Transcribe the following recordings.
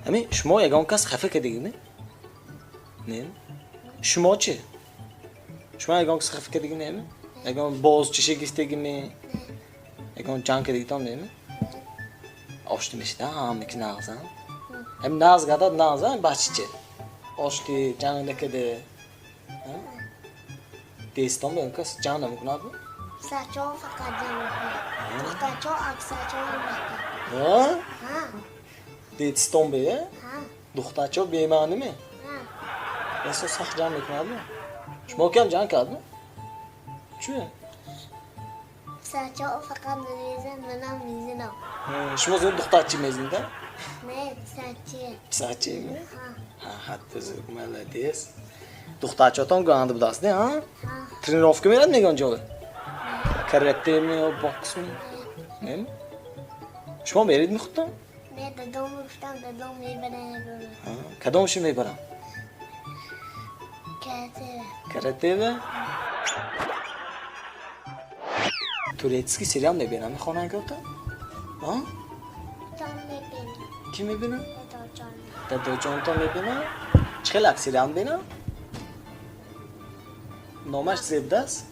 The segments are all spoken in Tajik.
همین شما یگان کس خفه کردی نه؟ شما چه؟ شما یگان کس خفه کردی نه؟ یگان باز چشه گفتگی نه؟ یگان جان کردی تام نه؟ آشتی میشه هم میکنه نازن؟ هم ناز گذاشت نازن بچه چه؟ آشتی جان نکرده دیستم به کس جان نمیکنه ساچو فقط جان میکنه دخترچو عکسچو میکنه ها؟ ها دیستم به ها دخترچو بیمانی می؟ ها احساس سخت جان میکنه شما کم جان کرد چیه؟ ساچو فقط میزن منم میزنم شما زود دخترچی میزنید؟ نه ساچه ساچی می؟ ها ها حتی زود ملادیس دخترچاتون گانده بود است نه؟ ها ترینروفکه میرد میگن جوه؟ کرکته می و باکس می؟ نه؟ شما میرید میخوتن؟ نه دادم گفتم دادم میبرن کدامشون میبرم؟ کرکته و؟ توریتسکی سریال میبینم میخوانن گفتن؟ ها؟ جان میبینم کی میبینم؟ دادا جان دادا جان تا میبینم؟ چه لک سریال میبینم؟ نامش زبده است؟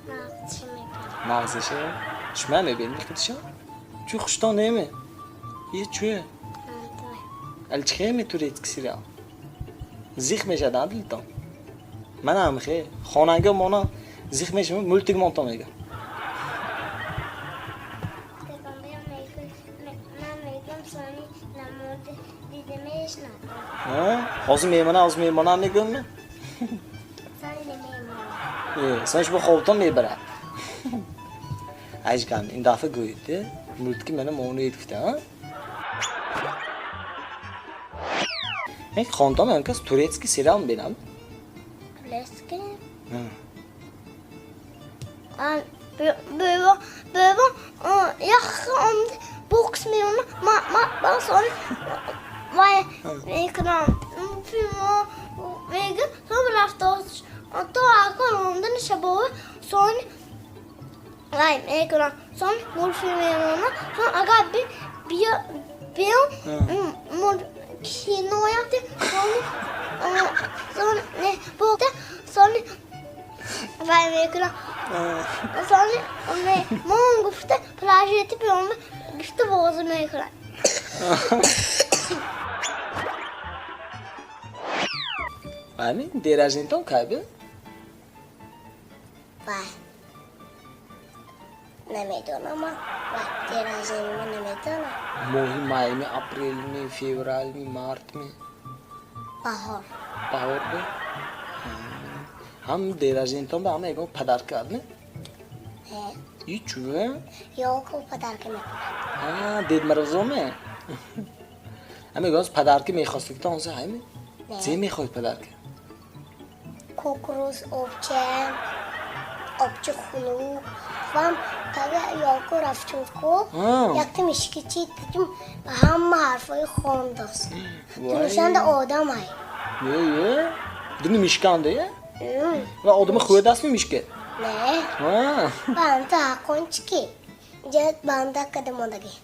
نه چی میبینم مغزشه؟ شما میبینی خودشو؟ چو خوشتان نیمه؟ یه چوه؟ الچخه می توریتسکی سریال؟ زیخ میشه دادلتان من هم خیلی خاننگه مانا زیخ میشه مولتیک مانتا میگه من میگم سانی نمود دیدمش ندارم حاضر میمانه از میمانه هم میگم نه سانی نمیمونم سنش با خوابتان میبره ایش کن این دفعه گویده مولتیک منم اونو یه گفته ها این خانتا من کس توریتسکی سریال میبینم پلسکی بابا jag box med honom mamma sån vad ekran filma vägen så har vi haft oss och då är den shaboe sån nej ekran sån morfin med honom så aga bi mor kino jag till sån nej båda sån vad ekran Sonra mon gufte plajeti pe onu gufte boğazıma yıkılan. همین دیر از این تون که بید؟ Vay. نمیدونم وقتی رازیم نمیدونم ماهی مای می اپریل می فیورال می مارت می بهار بهار می هم دیر از این تون به همه اگه پدر کرد نه؟ ای چوه؟ jag går på darken med دید مرزومه همه گاز پدر که میخواست که اونسه همه چه میخواید پدر که؟ kokros obche khulu fam taga jag går raftum ko yakti mishkichi tum hamma harfay khondas tunshanda odam ay یه دونی میشکنده یه؟ و آدم خوی دست میشکه؟ نه banta konchki jad banta kadamodagi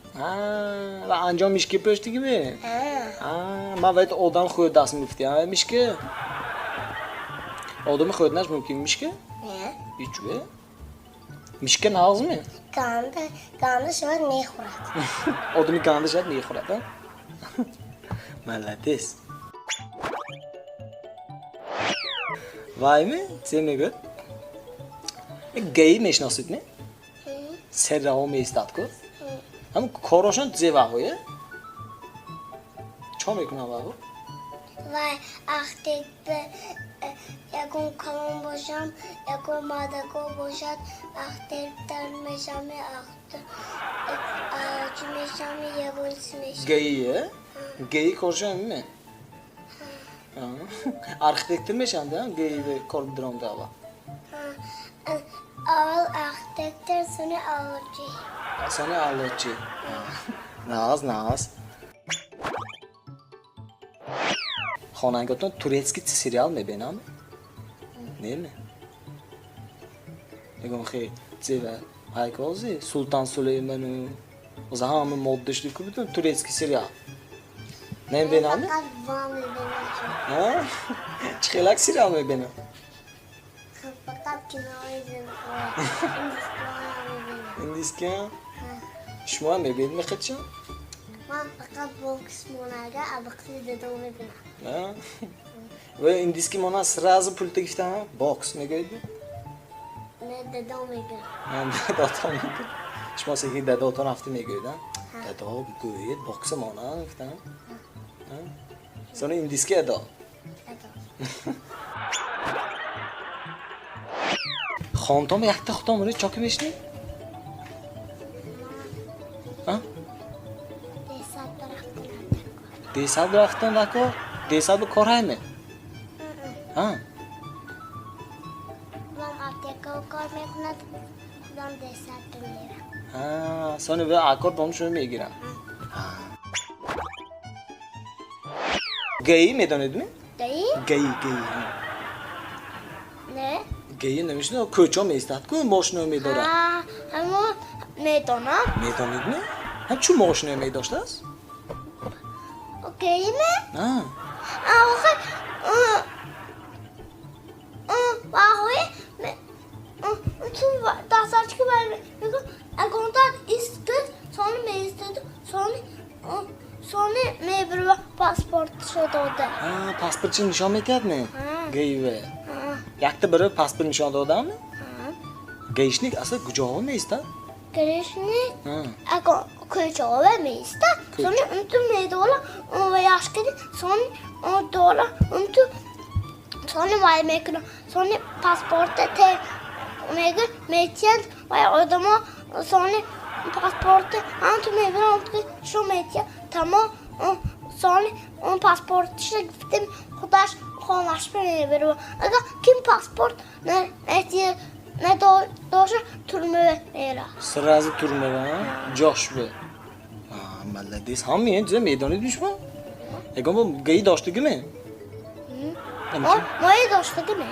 و انجام میشکه پشتی که به؟ من وقت آدم خوی دست میفتی میشکه؟ آدم خوی دست ممکن میشکه؟ نه هیچوه؟ میشکه نازمه؟ گانده شاید میخورد آدمی گانده شاید میخورد ملتیس وای می؟ چه میگه؟ گئی میشناسید نه؟ سر رو میستاد که؟ هم کاراشون چه واقعیه؟ چه میکنه واقع؟ وای اختی یکون کمان باشم یکون مادکو باشد اختی تر میشم چی میشم یه بولسی میشم گییه؟ گیی کارشون میمه؟ Architektör میشن ده گیی به کار درام داوا اول architektör sonra alıcı sonra alıcı ناز خوانندگان توریتسکی سریال میبینم نه میگم خیلی زیبا هایکوزی سلطان سلیمانو o zaman mı mod düştü ki bütün Turecki serial نه بینم؟ فقط وام میبینم. ها؟ چه خیلی سیرام میبینم. فقط کناری زنده. این دیسکه؟ شما هم میبینید میخواد من فقط بوکس موناگه ابقی دیدم میبینم. نه؟ و این دیسکی مانا سراز پولت گفتم باکس میگوید؟ نه دیدم میبینم. من داتا میگوید. شما سیگی داتا رفته میگوید ها؟ داتا بگوید باکس مانا گفتم. سانو این دیسکی ادا. خانتام یک تا خودم رو چاکی میشنی؟ ها؟ دیساد رفتن دکار؟ دیساد به کار همه؟ ها؟ من ابتکار کار میکند خودم دیسات میرم. سانو به آکار دانشون میگیرم. گیی میدانید می؟ دایی؟ گیی نه؟ گیی نمیشنه کوچا میستاد کو ماشینو میداره. همون میدانم. میدانید می؟ هم چون ماشینو میداشته است؟ اوکی نه؟ آخه واقعی تو دستش که باید میگم اگه ایستد سانی میستد سانی میبره پاسپورت داده. پاسپورت چی نشان میدهد نه؟ گیوه. یک تا برای پاسپورت نشان دادم نه؟ گیشنیک اصلا کجا میستاد؟ گریشنی اگه کجا میستد سانی اون تو میدوله اون ویاش کردی سانی اون دوله اون تو سانی وای میکنه سانی پاسپورت ته میگه میتیند وای آدما سانی پاسپورت هم تو میبره اون تو شو میتیند تمام سانی اون پاسپورتش گفتیم خودش خانش میبره اگه کیم پاسپورت نه داشته ترمه میره سراز ترمه جاش به ملدیس همیه چیزا میدانید بیشما؟ اگه با گیی داشتگی می؟ مایه داشتگی می؟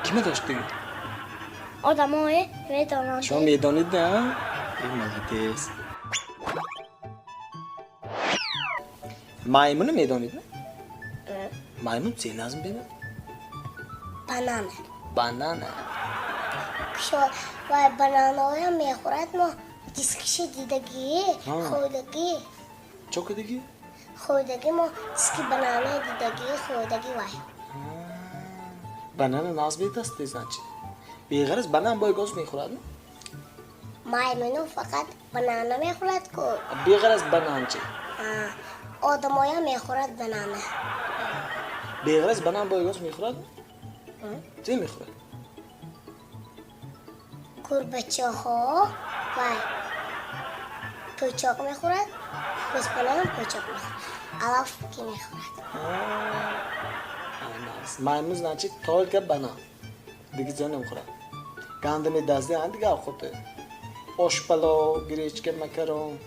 کیمه داشتگی؟ آدم های میدانند شما میدانید نه؟ این ملدیس مایمون میدانید نه؟ مایمون چه نظم بینه؟ بانانه شو وای بانانه هم میخورد ما دیسکش دیدگی خودگی چه کدگی؟ خودگی ما دیسکی بانانه دیدگی خودگی وای بانانه ناز بیت است دیزن چی؟ بیغرز بانان بای گوز میخورد نه؟ مایمونو فقط بانانه میخورد که بیغرز بانان چی؟ آدم های میخورد بانانه بیغرز بانان بای گوز میخورد نه؟ چی میخورد؟ بچه ها وای پوچاق میخورد بس بانان پوچاق میخورد علاف کی میخورد مایموز نچی تول که بانان دیگه جا نمیخورد گنده می دزده هم دیگه خوده آشپلا گریچکه مکرم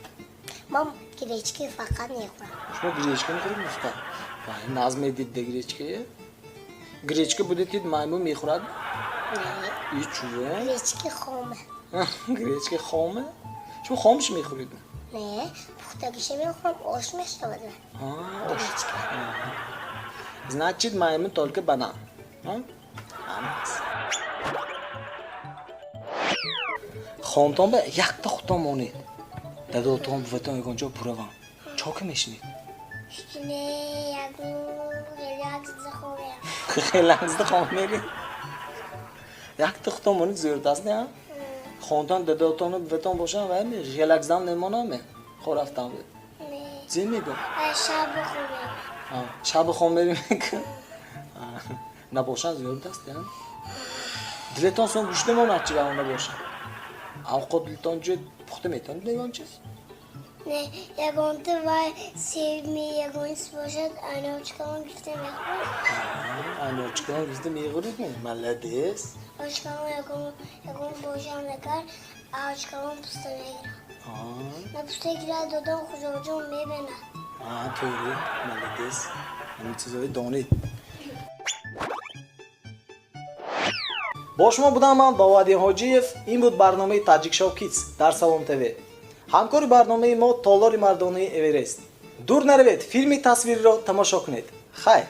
من گریچکی فقط میخورم شما گریچکه میخورید مفتن وای ناز میدید ده گریچکه گریچکه بودید که مایمون میخورد نه هیچ چوه گریچکی خامه گریچکه خامه شما خامش میخورید نه پختگیش میخورم آش میشته بده گریچکی значит маймун только банан خانتان به یک تا خودتان مانید داداتان بفتان یکانجا پروان چاکه میشنید نه یک زخوره خیلی لحظه خواه میری یک تا خودتان مانید زیرد است نه خانتان داداتان بفتان باشن و همی ریلکس دم نمانامه خور افتان بید نه چی میگم شب بخوره شب خواه میری میگم نباشن زیرد است نه دلتان سون گوشته ماند چی برای نباشن اوقات دلتان جد پخته میتونید دیگان چیز نه یکان تو وای سیمی یکان باشد آنوچکان گفته میخورد آنوچکان گفته میخورید نه ملدیس آنوچکان یکان باشم نکر آنوچکان پسته میگیرم نه پسته گیره دادن خوشا جون میبینه توری ملدیس همین چیزهای دانید با شما بودم من با وادی حاجیف این بود برنامه تاجیک شو کیدز در سالن تیوی همکار برنامه ما تالار مردانه اورست дур наравед, филми тасвирро тамошо кунед. Хайр.